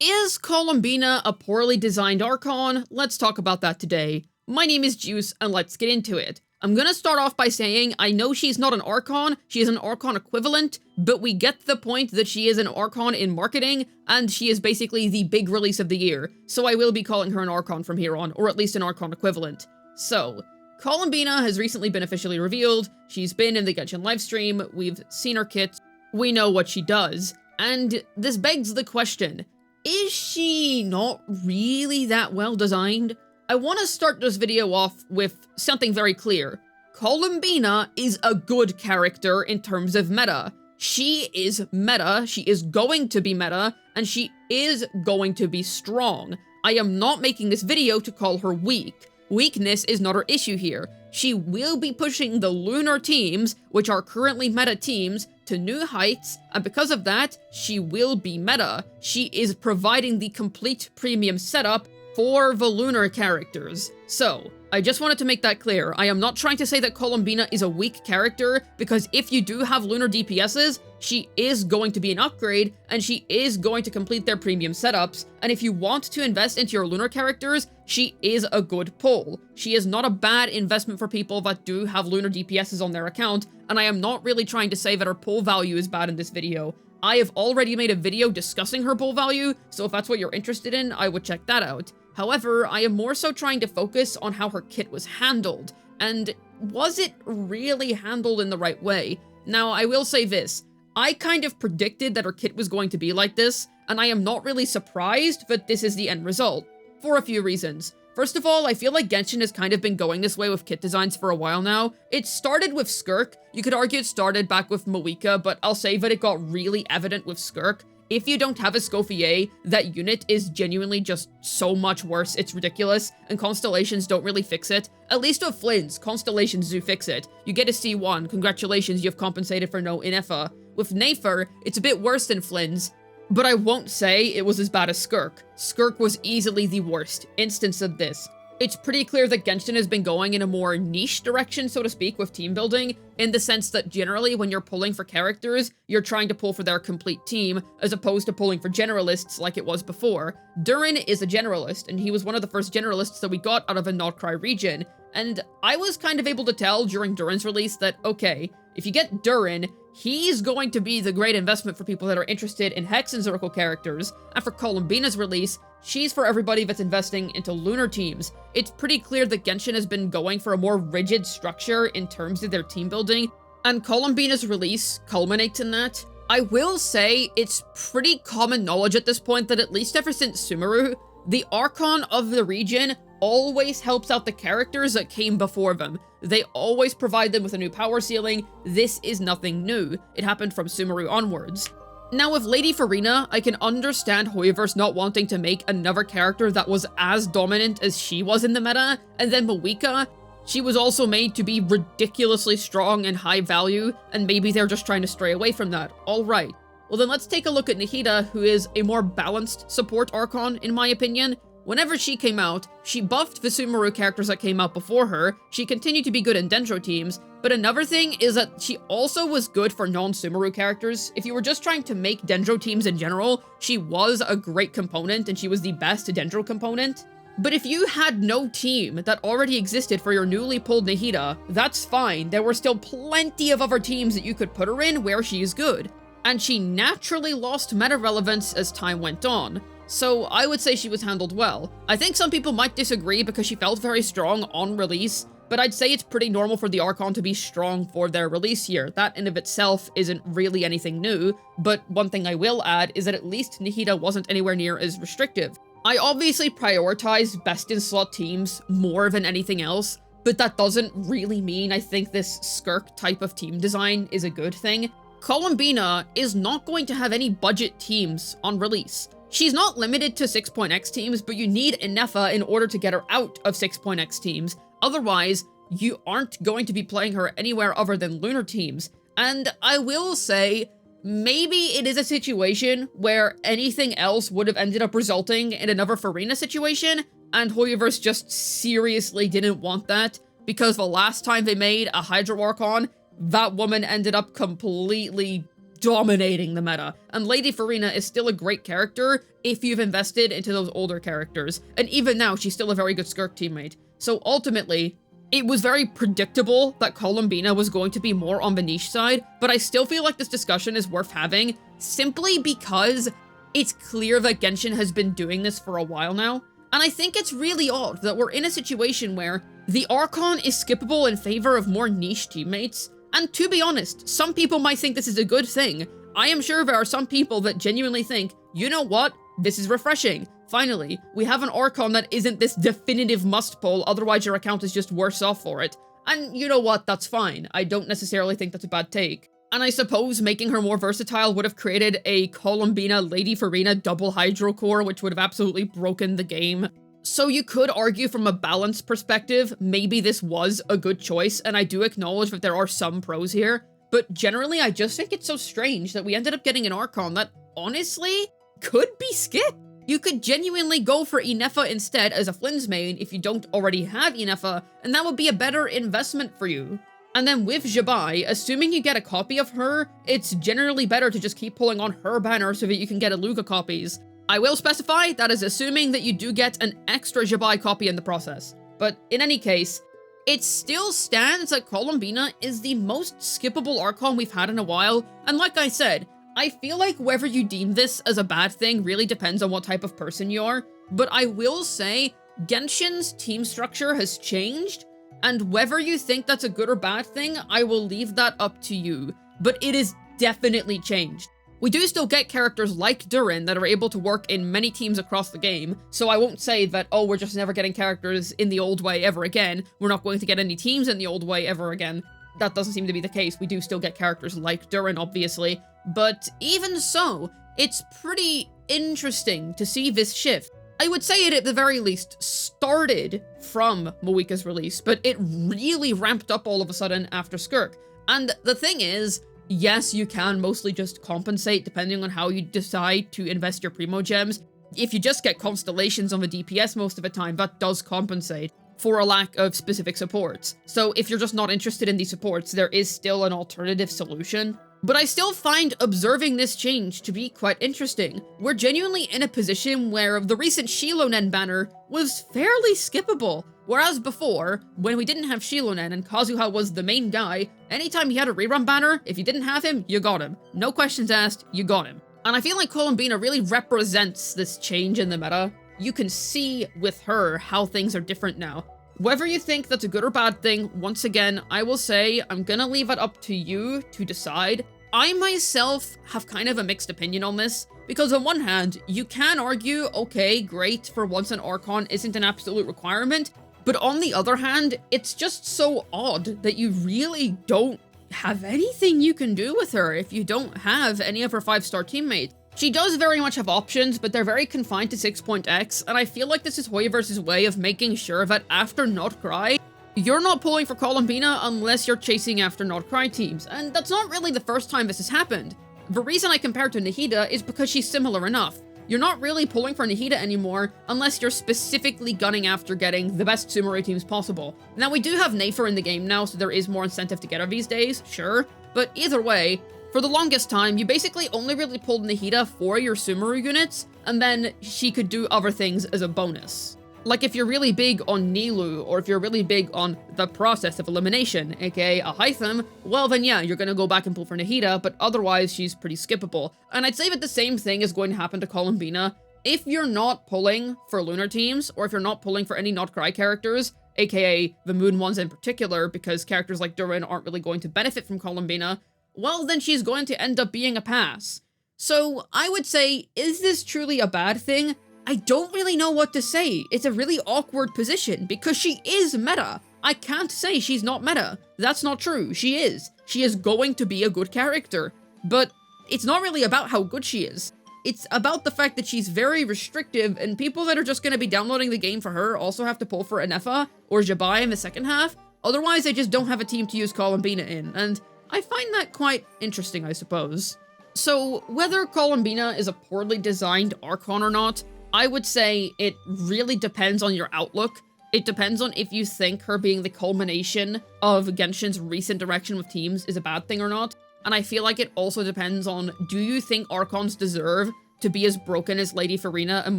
Is Columbina a poorly designed Archon? Let's talk about that today. My name is Juice, and let's get into it. I'm gonna start off by saying I know she's not an Archon, she is an Archon equivalent, but we get the point that she is an Archon in marketing, and she is basically the big release of the year, so I will be calling her an Archon from here on, or at least an Archon equivalent. So, Columbina has recently been officially revealed, she's been in the Genshin livestream, we've seen her kit, we know what she does, and this begs the question, is she not really that well designed? I want to start this video off with something very clear. Columbina is a good character in terms of meta. She is meta, she is going to be meta, and she is going to be strong. I am not making this video to call her weak. Weakness is not her issue here. She will be pushing the lunar teams, which are currently meta teams, to new heights, and because of that, she will be meta. She is providing the complete premium setup for the lunar characters. So, I just wanted to make that clear. I am not trying to say that Columbina is a weak character, because if you do have lunar DPSs, she is going to be an upgrade, and she is going to complete their premium setups, and if you want to invest into your lunar characters, she is a good pull. She is not a bad investment for people that do have lunar DPSs on their account, and I am not really trying to say that her pull value is bad in this video. I have already made a video discussing her pull value, so if that's what you're interested in, I would check that out. However, I am more so trying to focus on how her kit was handled, and was it really handled in the right way? Now, I will say this, I kind of predicted that her kit was going to be like this, and I am not really surprised that this is the end result, for a few reasons. First of all, I feel like Genshin has kind of been going this way with kit designs for a while now. It started with Skirk, you could argue it started back with Moika, but I'll say that it got really evident with Skirk. If you don't have a Scoffier, that unit is genuinely just so much worse, it's ridiculous, and Constellations don't really fix it. At least with Flynn's, Constellations do fix it. You get a C1, congratulations, you've compensated for no Inefa. With Nafer, it's a bit worse than Flynn's, but I won't say it was as bad as Skirk. Skirk was easily the worst instance of this. It's pretty clear that Genshin has been going in a more niche direction, so to speak, with team building, in the sense that generally when you're pulling for characters, you're trying to pull for their complete team, as opposed to pulling for generalists like it was before. Durin is a generalist, and he was one of the first generalists that we got out of a Notcry region, and I was kind of able to tell during Durin's release that, okay, if you get Durin, he's going to be the great investment for people that are interested in Hex and Zircle characters, and for Columbina's release, she's for everybody that's investing into lunar teams. It's pretty clear that Genshin has been going for a more rigid structure in terms of their team building, and Columbina's release culminates in that. I will say it's pretty common knowledge at this point that at least ever since Sumeru, the Archon of the region always helps out the characters that came before them. They always provide them with a new power ceiling. This is nothing new. It happened from Sumeru onwards. Now with Lady Farina, I can understand Hoyoverse not wanting to make another character that was as dominant as she was in the meta, and then Moika, she was also made to be ridiculously strong and high value, and maybe they're just trying to stray away from that. Alright. Well then let's take a look at Nahida, who is a more balanced support Archon, in my opinion. Whenever she came out, she buffed the Sumeru characters that came out before her, she continued to be good in Dendro teams, but another thing is that she also was good for non-Sumeru characters. If you were just trying to make Dendro teams in general, she was a great component and she was the best Dendro component. But if you had no team that already existed for your newly pulled Nahida, that's fine, there were still plenty of other teams that you could put her in where she is good. And she naturally lost meta relevance as time went on. So I would say she was handled well. I think some people might disagree because she felt very strong on release, but I'd say it's pretty normal for the Archon to be strong for their release year. That in of itself isn't really anything new, but one thing I will add is that at least Nahida wasn't anywhere near as restrictive. I obviously prioritize best-in-slot teams more than anything else, but that doesn't really mean I think this Skirk type of team design is a good thing. Columbina is not going to have any budget teams on release. She's not limited to 6.x teams, but you need Inefa in order to get her out of 6.x teams. Otherwise, you aren't going to be playing her anywhere other than lunar teams. And I will say, maybe it is a situation where anything else would have ended up resulting in another Farina situation, and Hoyoverse just seriously didn't want that, because the last time they made a Hydro Archon, that woman ended up completely dominating the meta, and Lady Farina is still a great character if you've invested into those older characters, and even now, she's still a very good Skirk teammate. So ultimately, it was very predictable that Columbina was going to be more on the niche side, but I still feel like this discussion is worth having, simply because it's clear that Genshin has been doing this for a while now, and I think it's really odd that we're in a situation where the Archon is skippable in favor of more niche teammates, and to be honest, some people might think this is a good thing. I am sure there are some people that genuinely think, you know what, this is refreshing. Finally, we have an Archon that isn't this definitive must pull, otherwise your account is just worse off for it. And you know what, that's fine. I don't necessarily think that's a bad take. And I suppose making her more versatile would have created a Columbina Lady Farina double Hydro Core, which would have absolutely broken the game. So you could argue from a balance perspective, maybe this was a good choice, and I do acknowledge that there are some pros here, but generally I just think it's so strange that we ended up getting an Archon that, honestly, could be skipped. You could genuinely go for Inefa instead as a Flynn's main if you don't already have Inefa, and that would be a better investment for you. And then with Jabai, assuming you get a copy of her, it's generally better to just keep pulling on her banner so that you can get Aluga copies. I will specify that is assuming that you do get an extra Jabai copy in the process. But in any case, it still stands that Columbina is the most skippable Archon we've had in a while, and like I said, I feel like whether you deem this as a bad thing really depends on what type of person you are, but I will say Genshin's team structure has changed, and whether you think that's a good or bad thing, I will leave that up to you, but it is definitely changed. We do still get characters like Durin that are able to work in many teams across the game, so I won't say that, oh, we're just never getting characters in the old way ever again, we're not going to get any teams in the old way ever again. That doesn't seem to be the case. We do still get characters like Durin, obviously, but even so, it's pretty interesting to see this shift. I would say it at the very least started from Moika's release, but it really ramped up all of a sudden after Skirk. And the thing is, yes, you can mostly just compensate depending on how you decide to invest your Primo Gems. If you just get Constellations on the DPS most of the time, that does compensate for a lack of specific supports. So if you're just not interested in these supports, there is still an alternative solution. But I still find observing this change to be quite interesting. We're genuinely in a position where the recent Shilonen banner was fairly skippable. Whereas before, when we didn't have Shilonen and Kazuha was the main guy, anytime he had a rerun banner, if you didn't have him, you got him. No questions asked, you got him. And I feel like Columbina really represents this change in the meta. You can see with her how things are different now. Whether you think that's a good or bad thing, once again, I will say I'm gonna leave it up to you to decide. I myself have kind of a mixed opinion on this, because on one hand, you can argue, okay, great, for once an Archon isn't an absolute requirement, but on the other hand, it's just so odd that you really don't have anything you can do with her if you don't have any of her 5-star teammates. She does very much have options, but they're very confined to 6.x, and I feel like this is Hoyoverse's way of making sure that after Not Cry, you're not pulling for Columbina unless you're chasing after Not Cry teams, and that's not really the first time this has happened. The reason I compare to Nahida is because she's similar enough. You're not really pulling for Nahida anymore unless you're specifically gunning after getting the best Sumeru teams possible. Now, we do have Nafer in the game now, so there is more incentive to get her these days, sure, but either way, for the longest time, you basically only really pulled Nahida for your Sumeru units, and then she could do other things as a bonus. Like if you're really big on Nilu, or if you're really big on the process of elimination, aka a Hytham, well then yeah, you're gonna go back and pull for Nahida, but otherwise she's pretty skippable. And I'd say that the same thing is going to happen to Columbina. If you're not pulling for lunar teams, or if you're not pulling for any Not Cry characters, aka the moon ones in particular, because characters like Durin aren't really going to benefit from Columbina, well then she's going to end up being a pass. So I would say, is this truly a bad thing? I don't really know what to say. It's a really awkward position because she is meta. I can't say she's not meta. That's not true. She is. She is going to be a good character. But it's not really about how good she is. It's about the fact that she's very restrictive, and people that are just going to be downloading the game for her also have to pull for Inefa or Jabai in the second half. Otherwise, they just don't have a team to use Columbina in, and I find that quite interesting, I suppose. So, whether Columbina is a poorly designed Archon or not, I would say it really depends on your outlook. It depends on if you think her being the culmination of Genshin's recent direction with teams is a bad thing or not. and I feel like it also depends on, do you think Archons deserve to be as broken as Lady Farina and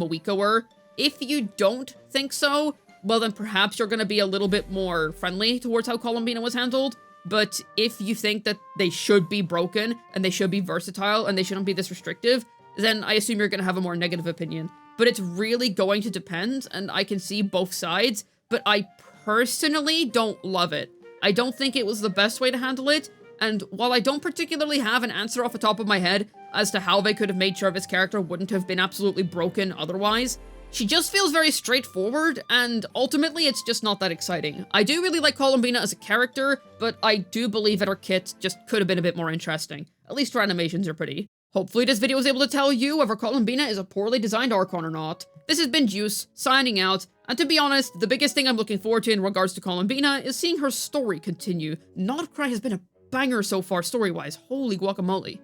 Moeka were? If you don't think so, well then perhaps you're gonna be a little bit more friendly towards how Columbina was handled. But if you think that they should be broken, and they should be versatile, and they shouldn't be this restrictive, then I assume you're gonna have a more negative opinion. But it's really going to depend, and I can see both sides, but I personally don't love it. I don't think it was the best way to handle it, and while I don't particularly have an answer off the top of my head as to how they could have made sure this character wouldn't have been absolutely broken otherwise, she just feels very straightforward, and ultimately it's just not that exciting. I do really like Columbina as a character, but I do believe that her kit just could have been a bit more interesting. At least her animations are pretty. Hopefully this video was able to tell you whether Columbina is a poorly designed Archon or not. This has been Juice, signing out, and to be honest, the biggest thing I'm looking forward to in regards to Columbina is seeing her story continue. Not Cry has been a banger so far story-wise, holy guacamole.